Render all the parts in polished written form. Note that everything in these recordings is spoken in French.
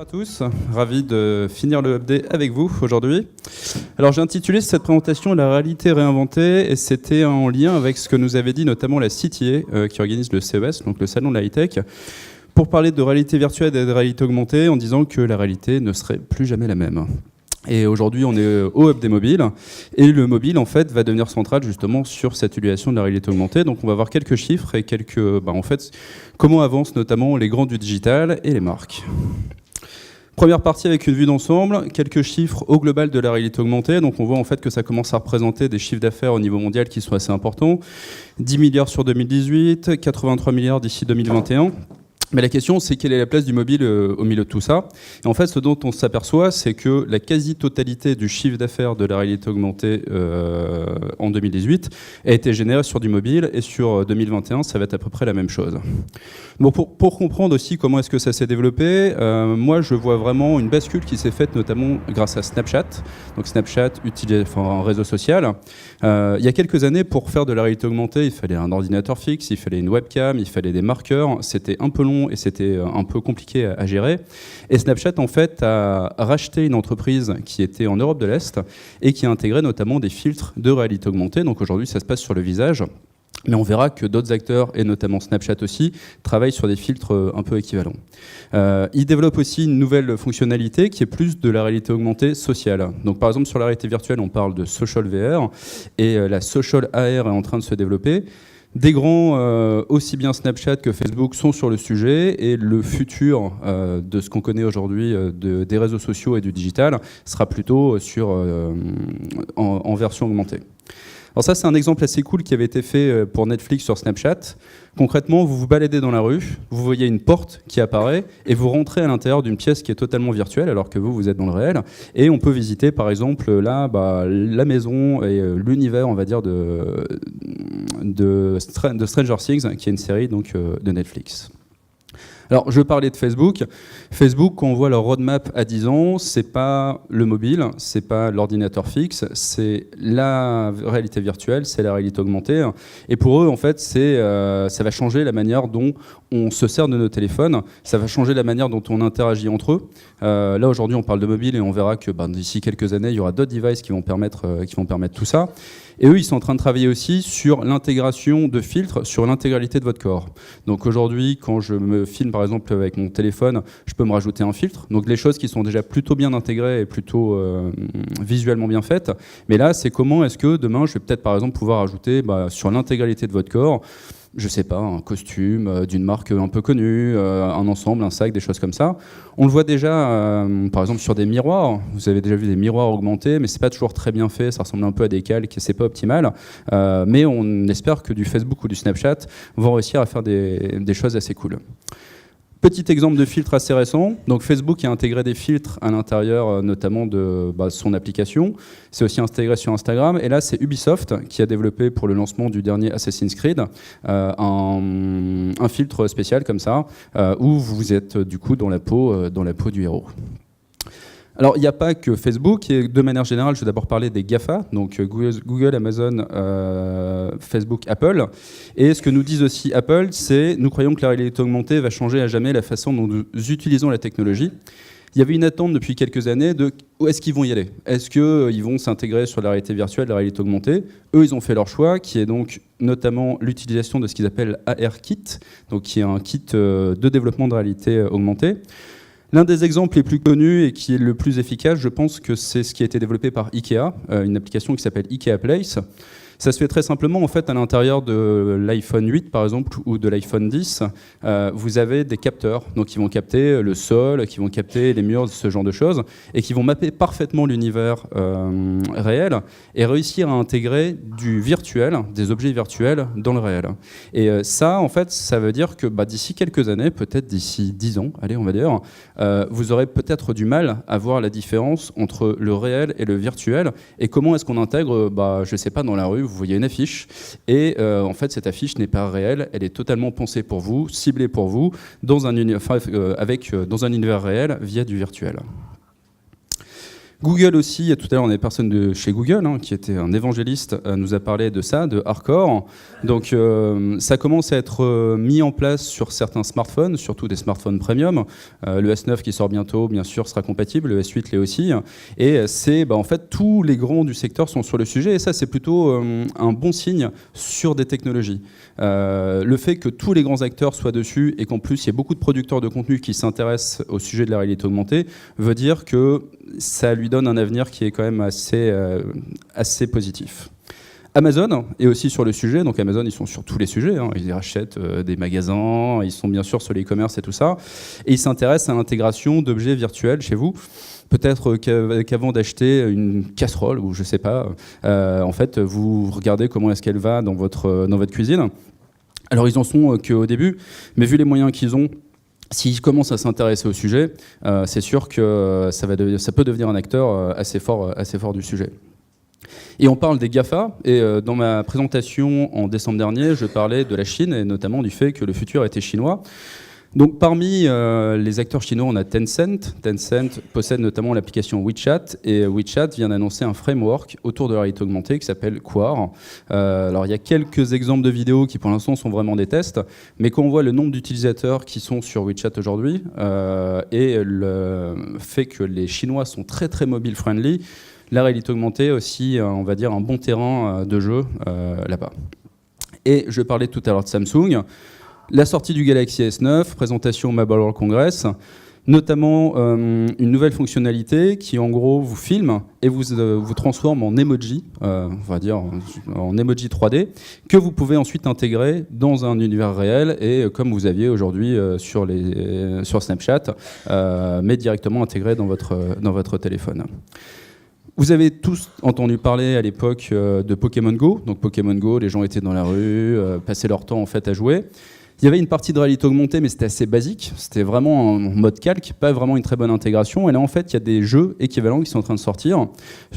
À tous, ravi de finir le update avec vous aujourd'hui. Alors j'ai intitulé cette présentation La réalité réinventée et c'était en lien avec ce que nous avait dit notamment la CTA qui organise le CES, donc le salon de la high-tech, pour parler de réalité virtuelle et de réalité augmentée en disant que la réalité ne serait plus jamais la même. Et aujourd'hui, on est au hub des mobiles. Et le mobile, en fait, va devenir central justement sur cette utilisation de la réalité augmentée. Donc, on va voir quelques chiffres et comment avancent notamment les grands du digital et les marques. Première partie avec une vue d'ensemble, quelques chiffres au global de la réalité augmentée. Donc on voit en fait que ça commence à représenter des chiffres d'affaires au niveau mondial qui sont assez importants. 10 milliards sur 2018, 83 milliards d'ici 2021. Mais la question, c'est quelle est la place du mobile au milieu de tout ça. Et en fait, ce dont on s'aperçoit, c'est que la quasi-totalité du chiffre d'affaires de la réalité augmentée en 2018 a été générée sur du mobile, et sur 2021, ça va être à peu près la même chose. Bon, pour comprendre aussi comment est-ce que ça s'est développé, moi, je vois vraiment une bascule qui s'est faite notamment grâce à Snapchat. Donc Snapchat, un réseau social. Il y a quelques années, pour faire de la réalité augmentée, il fallait un ordinateur fixe, il fallait une webcam, il fallait des marqueurs. C'était un peu long et c'était un peu compliqué à gérer. Et Snapchat, en fait, a racheté une entreprise qui était en Europe de l'Est et qui a intégré notamment des filtres de réalité augmentée. Donc aujourd'hui, ça se passe sur le visage. Mais on verra que d'autres acteurs, et notamment Snapchat aussi, travaillent sur des filtres un peu équivalents. Ils développent aussi une nouvelle fonctionnalité qui est plus de la réalité augmentée sociale. Donc par exemple, sur la réalité virtuelle, on parle de Social VR, et la Social AR est en train de se développer. Des grands, aussi bien Snapchat que Facebook, sont sur le sujet, et le futur de ce qu'on connaît aujourd'hui des réseaux sociaux et du digital sera plutôt en version augmentée. Alors ça, c'est un exemple assez cool qui avait été fait pour Netflix sur Snapchat. Concrètement, vous vous baladez dans la rue, vous voyez une porte qui apparaît et vous rentrez à l'intérieur d'une pièce qui est totalement virtuelle alors que vous êtes dans le réel. Et on peut visiter, par exemple, là, la maison et l'univers, on va dire, de Stranger Things, qui est une série donc, de Netflix. Alors, je parlais de Facebook. Facebook, quand on voit leur roadmap à 10 ans, c'est pas le mobile, c'est pas l'ordinateur fixe, c'est la réalité virtuelle, c'est la réalité augmentée. Et pour eux, en fait, ça va changer la manière dont on se sert de nos téléphones, ça va changer la manière dont on interagit entre eux. Là, aujourd'hui, on parle de mobile et on verra que d'ici quelques années, il y aura d'autres devices qui vont permettre tout ça. Et eux, ils sont en train de travailler aussi sur l'intégration de filtres sur l'intégralité de votre corps. Donc aujourd'hui, quand je me filme par exemple avec mon téléphone, je peux me rajouter un filtre. Donc les choses qui sont déjà plutôt bien intégrées et plutôt visuellement bien faites. Mais là, c'est comment est-ce que demain, je vais peut-être par exemple pouvoir ajouter sur l'intégralité de votre corps, je sais pas, un costume d'une marque un peu connue, un ensemble, un sac, des choses comme ça. On le voit déjà, par exemple, sur des miroirs. Vous avez déjà vu des miroirs augmentés, mais c'est pas toujours très bien fait. Ça ressemble un peu à des calques et c'est pas optimal. Mais on espère que du Facebook ou du Snapchat vont réussir à faire des choses assez cool. Petit exemple de filtre assez récent. Donc Facebook a intégré des filtres à l'intérieur notamment de son application. C'est aussi intégré sur Instagram. Et là, c'est Ubisoft qui a développé pour le lancement du dernier Assassin's Creed un filtre spécial comme ça, où vous êtes du coup dans la peau du héros. Alors, il n'y a pas que Facebook, et de manière générale, je vais d'abord parler des GAFA, donc Google, Amazon, Facebook, Apple. Et ce que nous disent aussi Apple, c'est nous croyons que la réalité augmentée va changer à jamais la façon dont nous utilisons la technologie. Il y avait une attente depuis quelques années de où est-ce qu'ils vont y aller. Est-ce qu'ils vont s'intégrer sur la réalité virtuelle, la réalité augmentée? Eux, ils ont fait leur choix, qui est donc notamment l'utilisation de ce qu'ils appellent ARKit, donc qui est un kit de développement de réalité augmentée. L'un des exemples les plus connus et qui est le plus efficace, je pense que c'est ce qui a été développé par Ikea, une application qui s'appelle Ikea Place. Ça se fait très simplement, en fait, à l'intérieur de l'iPhone 8, par exemple, ou de l'iPhone 10, vous avez des capteurs, donc qui vont capter le sol, qui vont capter les murs, ce genre de choses, et qui vont mapper parfaitement l'univers réel et réussir à intégrer du virtuel, des objets virtuels dans le réel. Et ça, en fait, ça veut dire que d'ici quelques années, peut-être d'ici 10 ans, allez, on va dire, vous aurez peut-être du mal à voir la différence entre le réel et le virtuel, et comment est-ce qu'on intègre, je sais pas, dans la rue, vous voyez une affiche, et en fait cette affiche n'est pas réelle, elle est totalement pensée pour vous, ciblée pour vous, dans un univers réel via du virtuel. Google aussi, tout à l'heure on avait personne de chez Google, qui était un évangéliste, nous a parlé de ça, de Hardcore. Donc ça commence à être mis en place sur certains smartphones, surtout des smartphones premium. Le S9 qui sort bientôt, bien sûr, sera compatible, le S8 l'est aussi. Et c'est, en fait, tous les grands du secteur sont sur le sujet, et ça c'est plutôt un bon signe sur des technologies. Le fait que tous les grands acteurs soient dessus et qu'en plus il y ait beaucoup de producteurs de contenu qui s'intéressent au sujet de la réalité augmentée veut dire que ça lui donne un avenir qui est quand même assez positif. Amazon est aussi sur le sujet, donc Amazon ils sont sur tous les sujets, ils rachètent des magasins, ils sont bien sûr sur l'e-commerce et tout ça, et ils s'intéressent à l'intégration d'objets virtuels chez vous. Peut-être qu'avant d'acheter une casserole, ou je sais pas, en fait vous regardez comment est-ce qu'elle va dans votre cuisine. Alors ils en sont qu'au début, mais vu les moyens qu'ils ont, s'ils commencent à s'intéresser au sujet, c'est sûr que ça peut devenir un acteur assez fort du sujet. Et on parle des GAFA, et dans ma présentation en décembre dernier, je parlais de la Chine, et notamment du fait que le futur était chinois. Donc parmi les acteurs chinois, on a Tencent. Tencent possède notamment l'application WeChat, et WeChat vient d'annoncer un framework autour de la réalité augmentée qui s'appelle Quar. Alors il y a quelques exemples de vidéos qui pour l'instant sont vraiment des tests, mais quand on voit le nombre d'utilisateurs qui sont sur WeChat aujourd'hui, et le fait que les Chinois sont très très mobile friendly, la réalité augmentée aussi, on va dire, un bon terrain de jeu là-bas. Et je parlais tout à l'heure de Samsung. La sortie du Galaxy S9, présentation au Mobile World Congress, notamment une nouvelle fonctionnalité qui en gros vous filme et vous transforme en emoji, on va dire en emoji 3D, que vous pouvez ensuite intégrer dans un univers réel, et comme vous aviez aujourd'hui sur Snapchat, mais directement intégré dans votre téléphone. Vous avez tous entendu parler à l'époque de Pokémon Go. Donc Pokémon Go, les gens étaient dans la rue, passaient leur temps en fait à jouer. Il y avait une partie de réalité augmentée, mais c'était assez basique. C'était vraiment en mode calque, pas vraiment une très bonne intégration. Et là, en fait, il y a des jeux équivalents qui sont en train de sortir.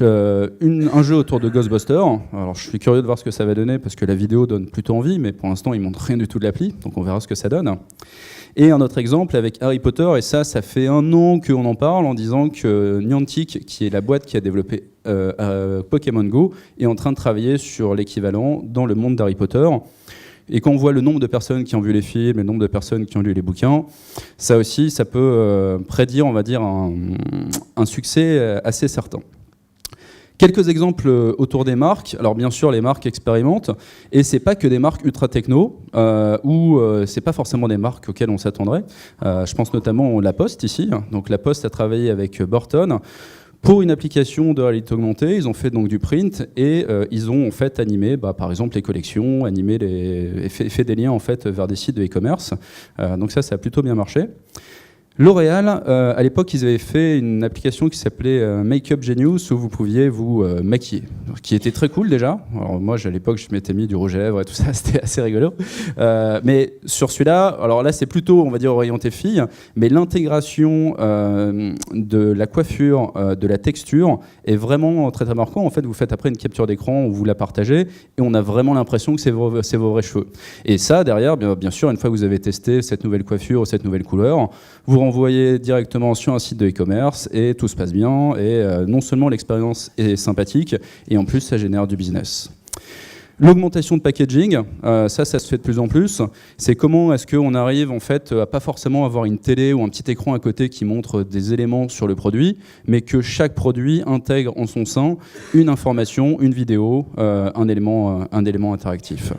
Un jeu autour de Ghostbusters. Alors, je suis curieux de voir ce que ça va donner, parce que la vidéo donne plutôt envie, mais pour l'instant, ils montrent rien du tout de l'appli. Donc, on verra ce que ça donne. Et un autre exemple avec Harry Potter, et ça fait 1 an qu'on en parle, en disant que Niantic, qui est la boîte qui a développé Pokémon Go, est en train de travailler sur l'équivalent dans le monde d'Harry Potter. Et quand on voit le nombre de personnes qui ont vu les films, le nombre de personnes qui ont lu les bouquins, ça aussi, ça peut prédire, on va dire, un succès assez certain. Quelques exemples autour des marques. Alors bien sûr, les marques expérimentent, et c'est pas que des marques ultra techno, ou c'est pas forcément des marques auxquelles on s'attendrait. Je pense notamment à La Poste ici. Donc La Poste a travaillé avec Burton pour une application de réalité augmentée. Ils ont fait donc du print, et ils ont en fait animé, par exemple les collections, fait des liens en fait vers des sites de e-commerce. Donc ça a plutôt bien marché. L'Oréal, à l'époque, ils avaient fait une application qui s'appelait Makeup Genius, où vous pouviez vous maquiller, qui était très cool déjà. Alors moi, à l'époque, je m'étais mis du rouge à lèvres et tout ça, c'était assez rigolo. Mais sur celui-là, alors là, c'est plutôt, on va dire, orienté fille, mais l'intégration de la coiffure, de la texture est vraiment très très marquant. En fait, vous faites après une capture d'écran où vous la partagez, et on a vraiment l'impression que c'est vos vrais cheveux. Et ça, derrière, bien sûr, une fois que vous avez testé cette nouvelle coiffure ou cette nouvelle couleur, vous renvoyez directement sur un site de e-commerce, et tout se passe bien, et non seulement l'expérience est sympathique, et en plus ça génère du business. L'augmentation de packaging, ça se fait de plus en plus. C'est comment est-ce qu'on arrive en fait à pas forcément avoir une télé ou un petit écran à côté qui montre des éléments sur le produit, mais que chaque produit intègre en son sein une information, une vidéo, un élément interactif.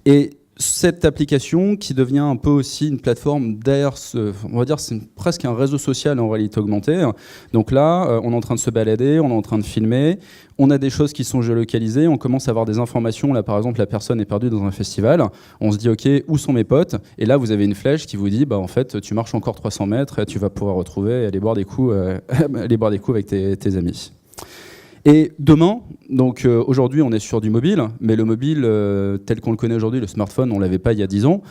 Et cette application qui devient un peu aussi une plateforme d'air, on va dire c'est presque un réseau social en réalité augmentée. Donc là, on est en train de se balader, on est en train de filmer, on a des choses qui sont géolocalisées, on commence à avoir des informations. Là, par exemple, la personne est perdue dans un festival, on se dit ok, où sont mes potes? Et là, vous avez une flèche qui vous dit en fait, tu marches encore 300 mètres et tu vas pouvoir retrouver et aller boire des coups avec tes amis. Et demain, donc aujourd'hui on est sur du mobile, mais le mobile tel qu'on le connaît aujourd'hui, le smartphone, on ne l'avait pas il y a 10 ans.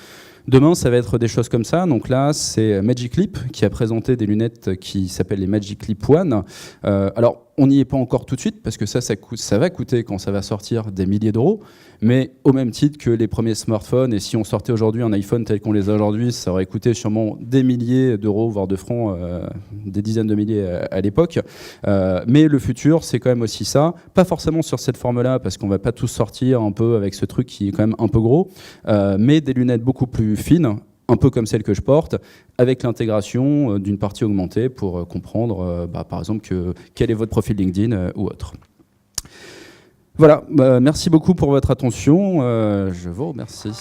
Demain, ça va être des choses comme ça. Donc là, c'est Magic Leap qui a présenté des lunettes qui s'appellent les Magic Leap One. Alors, on n'y est pas encore tout de suite, parce que ça va coûter quand ça va sortir des milliers d'euros, mais au même titre que les premiers smartphones, et si on sortait aujourd'hui un iPhone tel qu'on les a aujourd'hui, ça aurait coûté sûrement des milliers d'euros, voire de francs, des dizaines de milliers à l'époque. Mais le futur, c'est quand même aussi ça. Pas forcément sur cette forme-là, parce qu'on va pas tous sortir un peu avec ce truc qui est quand même un peu gros, mais des lunettes beaucoup plus fines, un peu comme celle que je porte, avec l'intégration d'une partie augmentée pour comprendre, par exemple, quel est votre profil LinkedIn ou autre. Voilà, merci beaucoup pour votre attention. Je vous remercie.